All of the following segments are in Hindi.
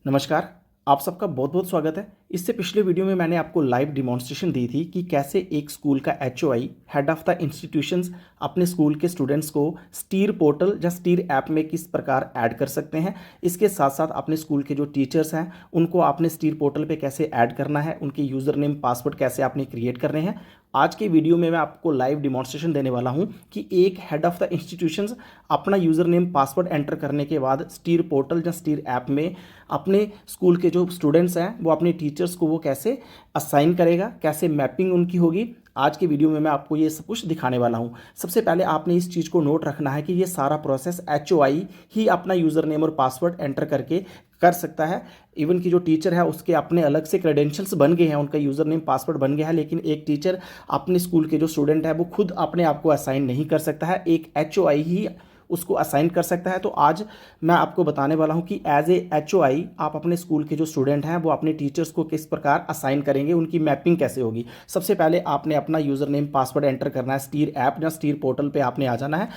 नमस्कार। आप सबका बहुत बहुत स्वागत है। इससे पिछले वीडियो में मैंने आपको लाइव डिमॉन्स्ट्रेशन दी थी कि कैसे एक स्कूल का एचओआई हेड ऑफ द इंस्टीट्यूशंस अपने स्कूल के स्टूडेंट्स को स्टीर पोर्टल या स्टीर ऐप में किस प्रकार ऐड कर सकते हैं। इसके साथ साथ अपने स्कूल के जो टीचर्स हैं उनको आपने स्टीर पोर्टल पे कैसे ऐड करना है, उनके यूज़र नेम पासवर्ड कैसे आपने क्रिएट करने हैं। आज के वीडियो में मैं आपको लाइव डिमॉन्स्ट्रेशन देने वाला हूं कि एक हेड ऑफ द इंस्टीट्यूशंस अपना यूज़र नेम पासवर्ड एंटर करने के बाद स्टीर पोर्टल या स्टीर ऐप में अपने स्कूल के जो स्टूडेंट्स हैं वो अपने टीचर्स को वो कैसे असाइन करेगा, कैसे मैपिंग उनकी होगी। आज की वीडियो में मैं आपको ये सब कुछ दिखाने वाला हूँ। सबसे पहले आपने इस चीज़ को नोट रखना है कि ये सारा प्रोसेस एचओआई ही अपना यूज़र नेम और पासवर्ड एंटर करके कर सकता है। इवन की जो टीचर है उसके अपने अलग से क्रेडेंशियल्स बन गए हैं, उनका यूज़र नेम पासवर्ड बन गया है, लेकिन एक टीचर अपने स्कूल के जो स्टूडेंट है वो खुद अपने आप को असाइन नहीं कर सकता है, एक एचओआई ही उसको असाइन कर सकता है। तो आज मैं आपको बताने वाला हूं कि एज ए एचओआई आप अपने स्कूल के जो स्टूडेंट हैं वो अपने टीचर्स को किस प्रकार असाइन करेंगे, उनकी मैपिंग कैसे होगी। सबसे पहले आपने अपना यूज़र नेम पासवर्ड एंटर करना है। स्टीर ऐप या स्टीर पोर्टल पे आपने आ जाना है।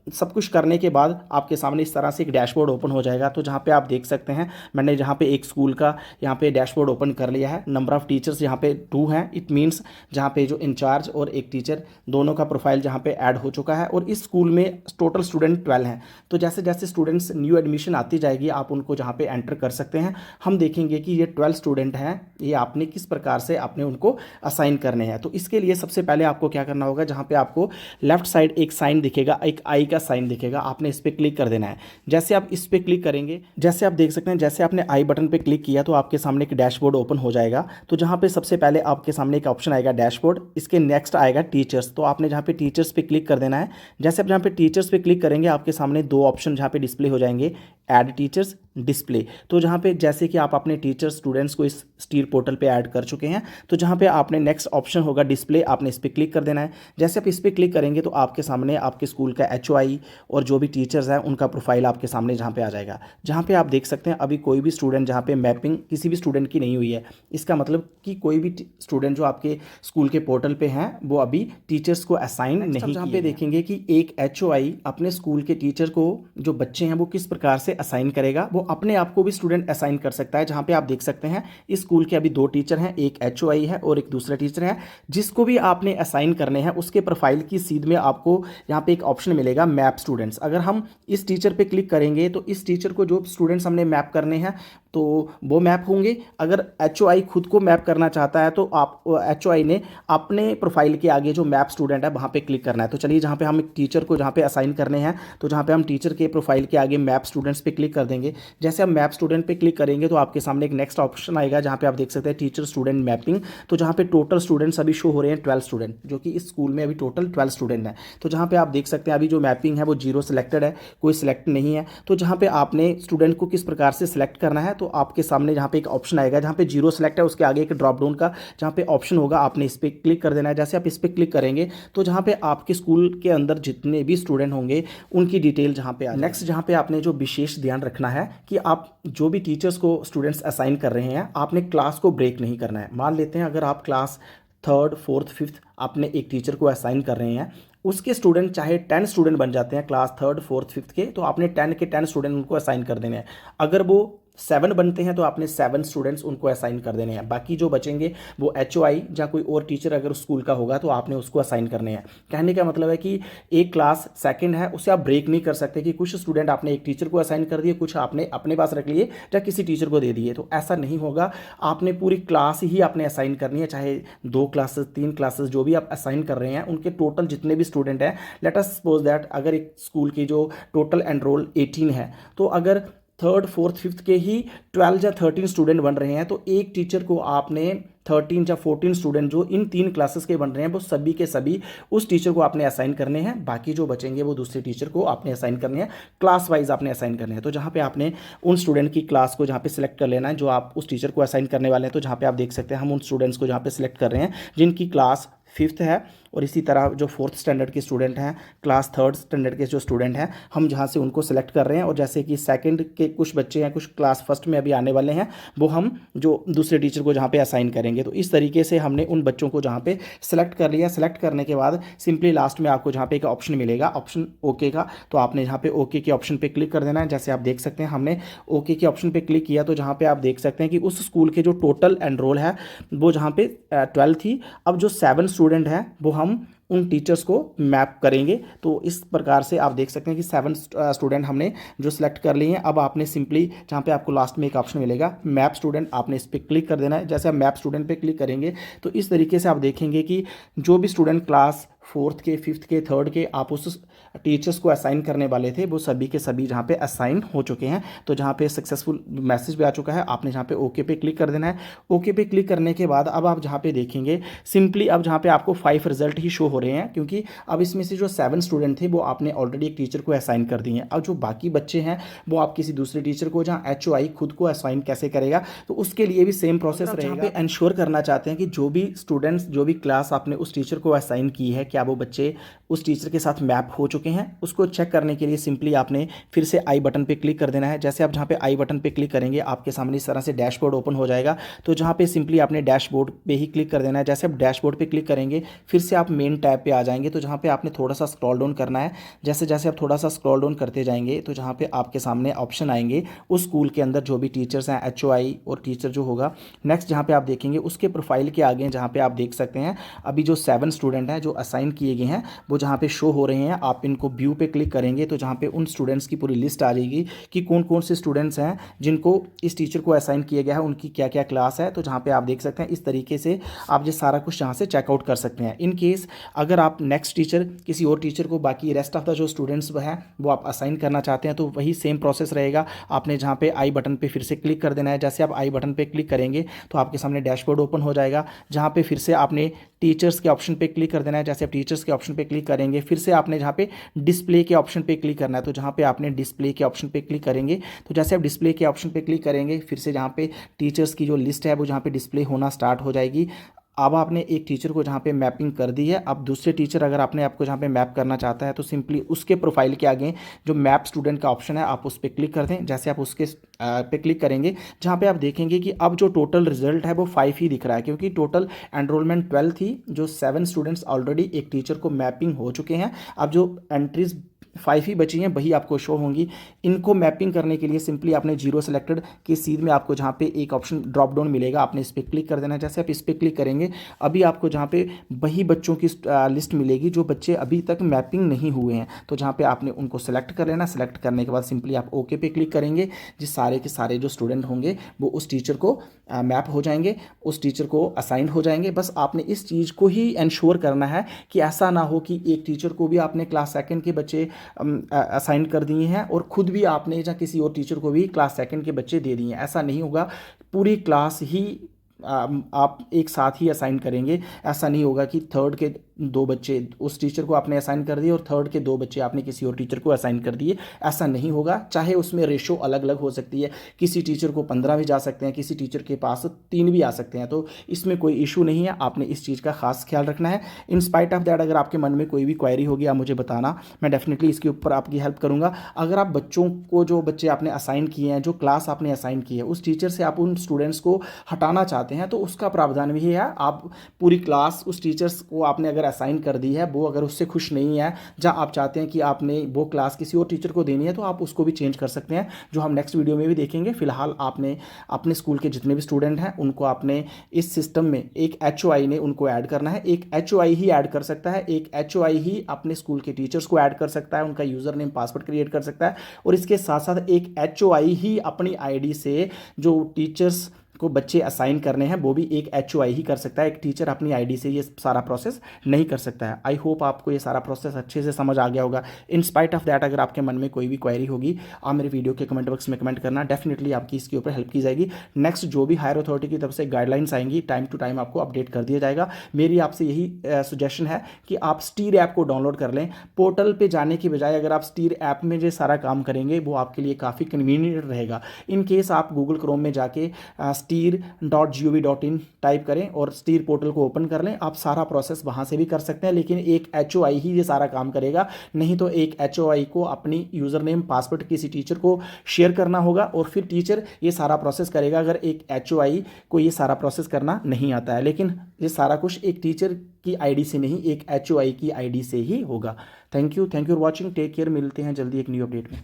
सब कुछ करने के बाद आपके सामने इस तरह से एक डैशबोर्ड ओपन हो जाएगा। तो जहाँ पे आप देख सकते हैं मैंने जहाँ पे एक स्कूल का यहाँ पे डैशबोर्ड ओपन कर लिया है। नंबर ऑफ़ टीचर्स यहाँ पे 2 हैं। इट मीन्स जहाँ पे जो इंचार्ज और एक टीचर दोनों का प्रोफाइल जहाँ पे ऐड हो चुका है और इस स्कूल में टोटल स्टूडेंट 12 हैं। तो जैसे जैसे स्टूडेंट्स न्यू एडमिशन आती जाएगी आप उनको जहाँ पे एंटर कर सकते हैं। हम देखेंगे कि ये 12 स्टूडेंट हैं, ये आपने किस प्रकार से आपने उनको असाइन करने हैं। तो इसके लिए सबसे पहले आपको क्या करना होगा, जहाँ पे आपको लेफ्ट साइड एक साइन दिखेगा, एक आई का साइन दिखेगा, आपने इस पर क्लिक कर देना है। जैसे आप इस पर क्लिक करेंगे, जैसे आप देख सकते हैं, जैसे आपने आई बटन पे क्लिक किया तो आपके सामने एक डैशबोर्ड ओपन हो जाएगा। तो जहाँ पे सबसे पहले आपके सामने एक ऑप्शन आएगा डैशबोर्ड, इसके नेक्स्ट आएगा टीचर्स। तो आपने जहाँ पे टीचर्स पे क्लिक कर देना है। जैसे आप जहाँ पे टीचर्स पे क्लिक करेंगे आपके सामने 2 ऑप्शन जहाँ पे डिस्प्ले हो जाएंगे, ऐड टीचर्स, डिस्प्ले। तो जहाँ पे जैसे कि आप अपने टीचर स्टूडेंट्स को इस स्टीर पोर्टल पे ऐड कर चुके हैं, तो जहाँ पे आपने नेक्स्ट ऑप्शन होगा डिस्प्ले, आपने इस पर क्लिक कर देना है। जैसे आप इस पर क्लिक करेंगे तो आपके सामने आपके स्कूल का एचओआई और जो भी टीचर्स हैं उनका प्रोफाइल आपके सामने जहाँ पे आ जाएगा। जहाँ पे आप देख सकते हैं अभी कोई भी स्टूडेंट जहाँ पे मैपिंग किसी भी स्टूडेंट की नहीं हुई है। इसका मतलब कि कोई भी स्टूडेंट जो आपके स्कूल के पोर्टल पे हैं वो अभी टीचर्स को असाइन नहीं। जहाँ पे देखेंगे कि एक एचओआई अपने स्कूल के टीचर को जो बच्चे हैं वो किस प्रकार से असाइन करेगा, वो अपने आप को भी स्टूडेंट असाइन कर सकता है। जहाँ पे आप देख सकते हैं इस स्कूल के अभी 2 टीचर हैं, एक एचओआई है और एक दूसरा टीचर है। जिसको भी आपने असाइन करने हैं उसके प्रोफाइल की सीध में आपको यहाँ पे एक ऑप्शन मिलेगा मैप स्टूडेंट्स। अगर हम इस टीचर पे क्लिक करेंगे तो इस टीचर को जो स्टूडेंट्स हमने मैप करने हैं तो वो मैप होंगे। अगर एचओआई खुद को मैप करना चाहता है तो आप एचओआई ने अपने प्रोफाइल के आगे जो मैप स्टूडेंट है वहाँ पे क्लिक करना है। तो चलिए जहाँ पे हम एक टीचर को जहाँ पे असाइन करने हैं तो जहाँ पे हम टीचर के प्रोफाइल के आगे मैप स्टूडेंट्स पे क्लिक कर देंगे। जैसे हम मैप स्टूडेंट पे क्लिक करेंगे तो आपके सामने एक नेक्स्ट ऑप्शन आएगा जहाँ पे आप देख सकते हैं टीचर स्टूडेंट मैपिंग। तो जहाँ पे टोटल स्टूडेंट्स अभी शो हो रहे हैं 12 स्टूडेंट, जो कि इस स्कूल में अभी टोटल 12 स्टूडेंट हैं। तो जहाँ पे आप देख सकते हैं अभी जो मैपिंग है वो 0 सिलेक्टेड है, कोई सिलेक्ट नहीं है। तो जहाँ पे आपने स्टूडेंट को किस प्रकार से सिलेक्ट करना है तो आपके सामने जहाँ पे एक ऑप्शन आएगा जहाँ पे 0 सिलेक्ट है उसके आगे एक ड्रॉप डाउन का जहाँ पे ऑप्शन होगा, आपने इस पर क्लिक कर देना है। जैसे आप इस पर क्लिक करेंगे तो जहाँ पे आपके स्कूल के अंदर जितने भी स्टूडेंट होंगे उनकी डिटेल जहाँ पे नेक्स्ट जहाँ पे आपने जो विशेष ध्यान रखना है कि आप जो भी टीचर्स को स्टूडेंट्स असाइन कर रहे हैं आपने क्लास को ब्रेक नहीं करना है। मान लेते हैं अगर आप क्लास 3rd 4th 5th आपने एक टीचर को असाइन कर रहे हैं, उसके स्टूडेंट चाहे 10 स्टूडेंट बन जाते हैं क्लास 3rd 4th 5th के, तो आपने 10 के 10 स्टूडेंट उनको असाइन कर देने हैं। अगर वो 7 बनते हैं तो आपने 7 स्टूडेंट्स उनको असाइन कर देने हैं। बाकी जो बचेंगे वो एचओआई या कोई और टीचर अगर उस स्कूल का होगा तो आपने उसको असाइन करने हैं। कहने का मतलब है कि एक क्लास सेकंड है उसे आप ब्रेक नहीं कर सकते कि कुछ स्टूडेंट आपने एक टीचर को असाइन कर दिए, कुछ आपने अपने पास रख लिए या किसी टीचर को दे दिए। तो ऐसा नहीं होगा, आपने पूरी क्लास ही आपने असाइन करनी है, चाहे 2 क्लासेस 3 क्लासेस जो भी आप असाइन कर रहे हैं उनके टोटल जितने भी स्टूडेंट हैं। लेट अस सपोज दैट अगर एक स्कूल की जो टोटल एनरोल 18 है तो अगर 3rd 4th 5th के ही 12 या 13 स्टूडेंट बन रहे हैं तो एक टीचर को आपने 13 या 14 स्टूडेंट जो इन 3 क्लासेस के बन रहे हैं वो सभी के सभी उस टीचर को आपने असाइन करने हैं। बाकी जो बचेंगे वो दूसरे टीचर को आपने असाइन करने हैं, क्लास वाइज आपने असाइन करने हैं। तो जहाँ पे आपने उन स्टूडेंट की क्लास को जहाँ पे सिलेक्ट कर लेना है जो आप उस टीचर को असाइन करने वाले हैं। तो जहाँ पे आप देख सकते हैं हम उन स्टूडेंट्स को जहाँ पे सिलेक्ट कर रहे हैं जिनकी क्लास 5th है और इसी तरह जो 4th स्टैंडर्ड के स्टूडेंट हैं, क्लास 3rd स्टैंडर्ड के जो स्टूडेंट हैं, हम जहाँ से उनको सेलेक्ट कर रहे हैं। और जैसे कि सेकंड के कुछ बच्चे हैं, कुछ क्लास फर्स्ट में अभी आने वाले हैं, वो हम जो दूसरे टीचर को जहाँ पे असाइन करेंगे। तो इस तरीके से हमने उन बच्चों को जहाँ पे सेलेक्ट कर लिया। सेलेक्ट करने के बाद सिंपली लास्ट में आपको जहाँ पे एक ऑप्शन मिलेगा, ऑप्शन ओके का, तो आपने यहाँ पे ओके के ऑप्शन पे क्लिक कर देना है। जैसे आप देख सकते हैं हमने ओके के ऑप्शन पे क्लिक किया, तो जहाँ पे आप देख सकते हैं कि उस स्कूल के जो टोटल एनरोल है वो जहाँ पे 12 थी, अब जो 7 स्टूडेंट हैं वो हम उन टीचर्स को मैप करेंगे। तो इस प्रकार से आप देख सकते हैं कि 7 स्टूडेंट हमने जो सिलेक्ट कर लिए हैं। अब आपने सिंपली जहाँ पे आपको लास्ट में एक ऑप्शन मिलेगा मैप स्टूडेंट, आपने इस पर क्लिक कर देना है। जैसे आप मैप स्टूडेंट पे क्लिक करेंगे तो इस तरीके से आप देखेंगे कि जो भी स्टूडेंट क्लास 4th के, 5th के, 3rd के आप उस टीचर्स को असाइन करने वाले थे, वो सभी के सभी जहाँ पे असाइन हो चुके हैं। तो जहाँ पे सक्सेसफुल मैसेज भी आ चुका है, आपने जहाँ पे ओके पे क्लिक कर देना है। ओके पे क्लिक करने के बाद अब आप जहाँ पे देखेंगे सिंपली अब जहाँ पे आपको 5 रिजल्ट ही शो हो रहे हैं, क्योंकि अब इसमें से जो 7 स्टूडेंट थे वो आपने ऑलरेडी एक टीचर को असाइन कर दिए हैं। अब जो बाकी बच्चे हैं वो आप किसी दूसरे टीचर को, जहाँ HOI खुद को असाइन कैसे करेगा, तो उसके लिए भी सेम प्रोसेस रहेगा। पे इंश्योर करना चाहते हैं कि जो भी स्टूडेंट्स, जो भी क्लास आपने उस टीचर को असाइन की है, क्या वो बच्चे उस टीचर के साथ मैप हो चुके हैं, उसको चेक करने के लिए सिंपली आपने फिर से आई बटन पे क्लिक कर देना है। जैसे आप जहाँ पे आई बटन पे क्लिक करेंगे आपके सामने इस तरह से डैशबोर्ड ओपन हो जाएगा। तो जहाँ पे सिंपली आपने डैशबोर्ड पे ही क्लिक कर देना है। जैसे आप डैशबोर्ड पे क्लिक करेंगे फिर से आप मेन टैब पे आ जाएंगे। तो जहाँ पे आपने थोड़ा सा स्क्रॉल डाउन करना है, जैसे जैसे आप थोड़ा सा स्क्रॉल डाउन करते जाएंगे तो जहाँ पे आपके सामने ऑप्शन आएंगे उस स्कूल के अंदर जो भी टीचर्स हैं, HOI और टीचर जो होगा। नेक्स्ट जहाँ पे आप देखेंगे उसके प्रोफाइल के आगे जहाँ पे आप देख सकते हैं अभी जो 7 स्टूडेंट हैं जो असाइन किए गए हैं वो जहाँ पे शो हो रहे हैं। आप इनको व्यू पे क्लिक करेंगे तो जहाँ पे उन स्टूडेंट्स की पूरी लिस्ट आ जाएगी कि कौन कौन से स्टूडेंट्स हैं जिनको इस टीचर को असाइन किया गया है, उनकी क्या क्या क्लास है। तो जहाँ पे आप देख सकते हैं इस तरीके से आप ये सारा कुछ यहाँ से चेकआउट कर सकते हैं। इन केस अगर आप नेक्स्ट टीचर किसी और टीचर को बाकी रेस्ट ऑफ द जो स्टूडेंट्स हैं वो आप असाइन करना चाहते हैं तो वही सेम प्रोसेस रहेगा। आपने जहाँ पे आई बटन पे फिर से क्लिक कर देना है। जैसे आप आई बटन पे क्लिक करेंगे तो आपके सामने डैशबोर्ड ओपन हो जाएगा, जहाँ पे फिर से आपने टीचर्स के ऑप्शन पे क्लिक कर देना है। जैसे आप टीचर्स के ऑप्शन पे क्लिक करेंगे फिर से आपने जहाँ पे डिस्प्ले के ऑप्शन पे क्लिक करना है। तो जहाँ पे आपने डिस्प्ले के ऑप्शन पे क्लिक करेंगे तो जैसे आप डिस्प्ले के ऑप्शन पे क्लिक करेंगे फिर से जहाँ पे टीचर्स की जो लिस्ट है वो जहाँ पे डिस्प्ले होना स्टार्ट हो जाएगी। अब आपने एक टीचर को जहाँ पे मैपिंग कर दी है, अब दूसरे टीचर अगर आपने आपको जहाँ पे मैप करना चाहता है तो सिंपली उसके प्रोफाइल के आगे जो मैप स्टूडेंट का ऑप्शन है आप उस पर क्लिक कर दें। जैसे आप उसके पे क्लिक करेंगे जहाँ पे आप देखेंगे कि अब जो टोटल रिजल्ट है वो 5 ही दिख रहा है, क्योंकि टोटल एनरोलमेंट 12 थी, जो 7 स्टूडेंट्स ऑलरेडी एक टीचर को मैपिंग हो चुके हैं। अब जो एंट्रीज 5 ही बची हैं वही आपको शो होंगी। इनको मैपिंग करने के लिए सिंपली आपने 0 सेलेक्टेड के सीध में आपको जहाँ पे एक ऑप्शन ड्रॉप डाउन मिलेगा, आपने इस पर क्लिक कर देना है। जैसे आप इस पर क्लिक करेंगे अभी आपको जहाँ पे वही बच्चों की लिस्ट मिलेगी जो बच्चे अभी तक मैपिंग नहीं हुए हैं। तो जहाँ पे आपने उनको सेलेक्ट कर लेना, सेलेक्ट करने के बाद सिंपली आप ओके पे क्लिक करेंगे। जिस सारे के सारे जो स्टूडेंट होंगे वो उस टीचर को मैप हो जाएंगे, उस टीचर को असाइन हो जाएंगे। बस आपने इस चीज़ को ही इंश्योर करना है कि ऐसा ना हो कि एक टीचर को भी आपने क्लास 2nd के बच्चे असाइन कर दिए हैं और खुद भी आपने या किसी और टीचर को भी क्लास 2nd के बच्चे दे दिए हैं। ऐसा नहीं होगा, पूरी क्लास ही आप एक साथ ही असाइन करेंगे। ऐसा नहीं होगा कि 3rd के 2 बच्चे उस टीचर को आपने असाइन कर दिए और 3rd के 2 बच्चे आपने किसी और टीचर को असाइन कर दिए, ऐसा नहीं होगा। चाहे उसमें रेशो अलग अलग हो सकती है, किसी टीचर को 15 भी जा सकते हैं, किसी टीचर के पास 3 भी आ सकते हैं, तो इसमें कोई इशू नहीं है। आपने इस चीज़ का खास ख्याल रखना है। इन स्पाइट ऑफ दैट अगर आपके मन में कोई भी क्वेरी होगी आप मुझे बताना, मैं डेफिनेटली इसके ऊपर आपकी हेल्प करूँगा। अगर आप बच्चों को, जो बच्चे आपने असाइन किए हैं, जो क्लास आपने असाइन की है, उस टीचर से आप उन स्टूडेंट्स को हटाना चाहते हैं तो उसका प्रावधान भी है। आप पूरी क्लास उस टीचर्स को आपने अगर असाइन कर दी है, वो अगर उससे खुश नहीं है, जहां आप चाहते हैं कि आपने वो क्लास किसी और टीचर को देनी है, तो आप उसको भी चेंज कर सकते हैं, जो हम नेक्स्ट वीडियो में भी देखेंगे। फिलहाल आपने अपने स्कूल के जितने भी स्टूडेंट हैं उनको आपने इस सिस्टम में एक HOI ने उनको ऐड करना है। एक HOI ही ऐड कर सकता है, एक HOI ही अपने स्कूल के टीचर्स को ऐड कर सकता है, उनका यूजर नेम पासवर्ड क्रिएट कर सकता है, और इसके साथ साथ एक HOI ही अपनी ID से जो टीचर्स को बच्चे असाइन करने हैं वो भी एक HOI ही कर सकता है। एक टीचर अपनी ID से ये सारा प्रोसेस नहीं कर सकता है। आई होप आपको ये सारा प्रोसेस अच्छे से समझ आ गया होगा। इन स्पाइट ऑफ दैट अगर आपके मन में कोई भी क्वेरी होगी आप मेरे वीडियो के कमेंट बॉक्स में कमेंट करना, डेफिनेटली आपकी इसके ऊपर हेल्प की जाएगी। नेक्स्ट जो भी हायर अथॉरिटी की तरफ से गाइडलाइंस आएंगी टाइम टू टाइम आपको अपडेट कर दिया जाएगा। मेरी आपसे यही सजेशन है कि आप स्टीर ऐप को डाउनलोड कर लें। पोर्टल पर जाने की बजाय अगर आप स्टीर ऐप में जो सारा काम करेंगे वो आपके लिए काफ़ी कन्वीनियंट रहेगा। इन केस आप गूगल क्रोम में जाके steer.gov.in टाइप करें और स्टीर पोर्टल को ओपन कर लें। आप सारा प्रोसेस वहाँ से भी कर सकते हैं, लेकिन एक HOI ही ये सारा काम करेगा, नहीं तो एक HOI को अपनी यूज़र नेम पासवर्ड किसी टीचर को शेयर करना होगा और फिर टीचर ये सारा प्रोसेस करेगा, अगर एक HOI को ये सारा प्रोसेस करना नहीं आता है। लेकिन ये सारा कुछ एक टीचर की आईडी से नहीं, एक HOI की आईडी से ही होगा। Thank you for watching, take care, मिलते हैं जल्दी एक न्यू अपडेट में।